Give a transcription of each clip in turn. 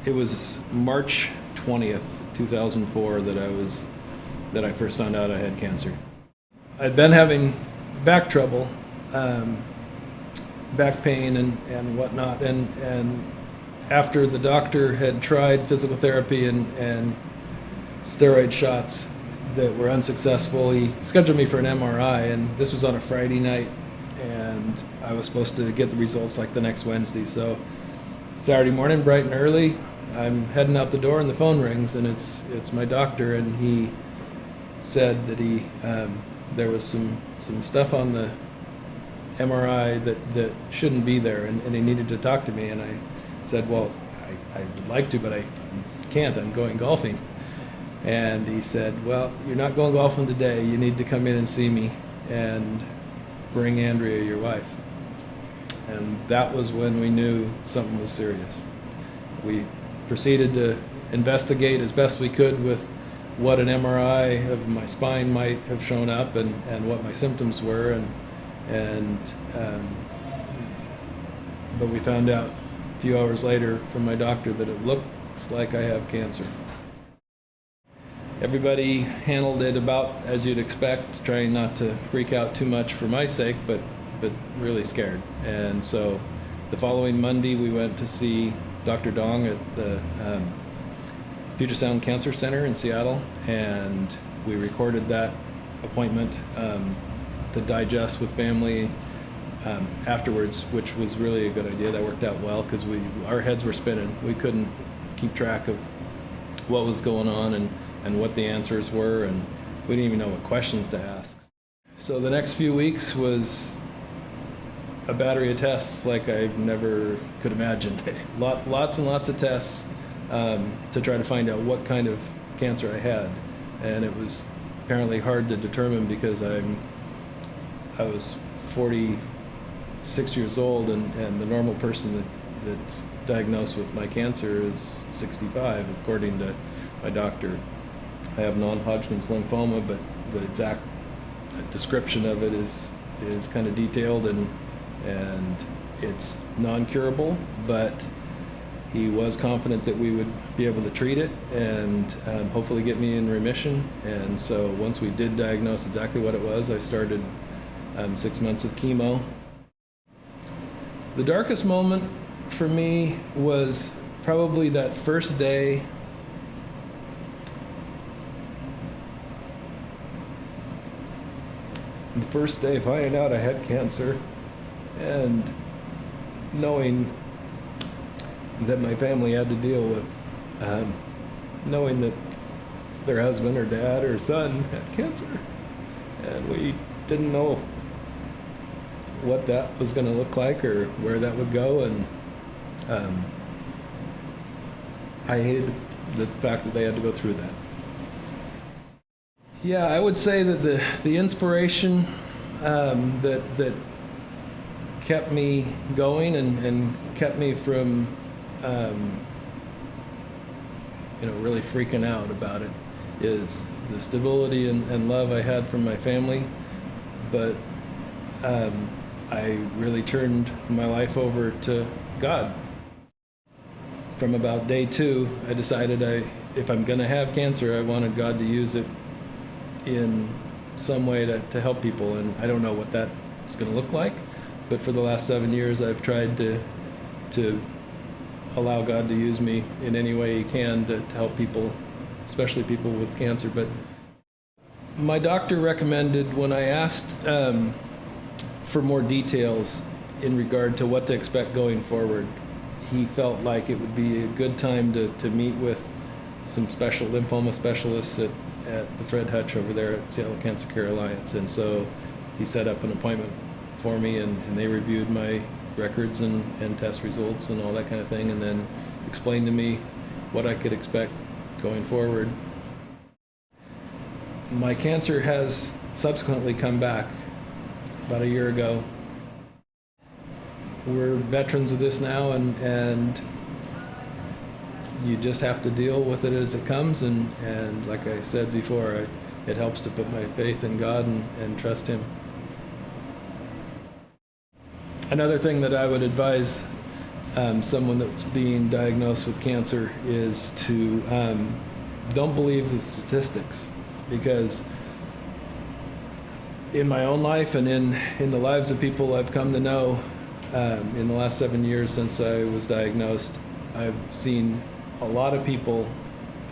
It was March 20th, 2004 that I first found out I had cancer. I'd been having back trouble, back pain and whatnot, and after the doctor had tried physical therapy and steroid shots that were unsuccessful, he scheduled me for an MRI, and this was on a Friday night, and I was supposed to get the results like the next Wednesday. So Saturday morning, bright and early, I'm heading out the door and the phone rings, and it's my doctor, and he said that there was some stuff on the MRI that shouldn't be there, and he needed to talk to me. And I said, well, I would like to, but I can't. I'm going golfing. And he said, well, you're not going golfing today. You need to come in and see me and bring Andrea, your wife. And that was when we knew something was serious. We proceeded to investigate as best we could with what an MRI of my spine might have shown up and what my symptoms were, but we found out a few hours later from my doctor that it looks like I have cancer. Everybody handled it about as you'd expect, trying not to freak out too much for my sake, but really scared. And so the following Monday we went to see Dr. Dong at the Puget Sound Cancer Center in Seattle, and we recorded that appointment to digest with family afterwards, which was really a good idea. That worked out well because our heads were spinning. We couldn't keep track of what was going on and what the answers were, and we didn't even know what questions to ask. So the next few weeks was a battery of tests like I never could imagine. Lots and lots of tests to try to find out what kind of cancer I had, and it was apparently hard to determine because I was 46 years old, and the normal person that's diagnosed with my cancer is 65, according to my doctor. I have non-Hodgkin's lymphoma, but the exact description of it is kind of detailed, and it's non-curable, but he was confident that we would be able to treat it and hopefully get me in remission. And so once we did diagnose exactly what it was, I started 6 months of chemo. The darkest moment for me was probably that first day finding out I had cancer and knowing that my family had to deal with knowing that their husband or dad or son had cancer, and we didn't know what that was going to look like or where that would go, and I hated the fact that they had to go through that. Yeah, I would say that the inspiration that kept me going and kept me from really freaking out about it is the stability and love I had from my family, but I really turned my life over to God. From about day 2, I decided if I'm going to have cancer, I wanted God to use it in some way to help people, and I don't know what that's going to look like, but for the last 7 years I've tried to allow God to use me in any way He can to help people, especially people with cancer. But my doctor recommended, when I asked for more details in regard to what to expect going forward, he felt like it would be a good time to meet with some special lymphoma specialists at the Fred Hutch over there at Seattle Cancer Care Alliance. And so he set up an appointment for me, and they reviewed my records and test results and all that kind of thing, and then explained to me what I could expect going forward. My cancer has subsequently come back about a year ago. We're veterans of this now, and you just have to deal with it as it comes, and like I said before, it helps to put my faith in God and trust Him. Another thing that I would advise someone that's being diagnosed with cancer is to don't believe the statistics, because in my own life and in the lives of people I've come to know in the last 7 years since I was diagnosed, I've seen a lot of people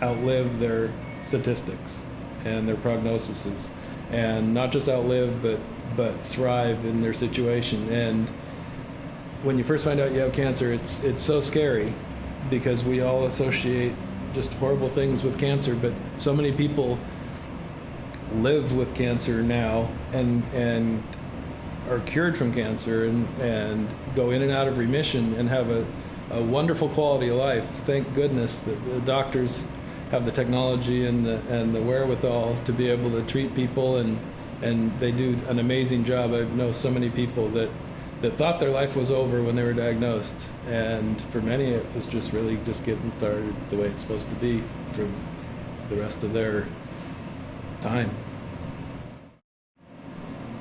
outlive their statistics and their prognoses, and not just outlive but thrive in their situation. And when you first find out you have cancer, it's so scary, because we all associate just horrible things with cancer, but so many people live with cancer now and are cured from cancer and go in and out of remission and have a wonderful quality of life. Thank goodness that the doctors have the technology and the wherewithal to be able to treat people, and they do an amazing job. I know so many people that thought their life was over when they were diagnosed, and for many it was just really just getting started the way it's supposed to be for the rest of their time.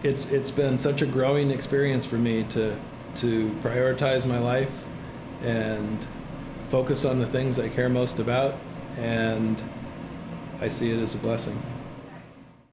It's been such a growing experience for me to prioritize my life and focus on the things I care most about, and I see it as a blessing.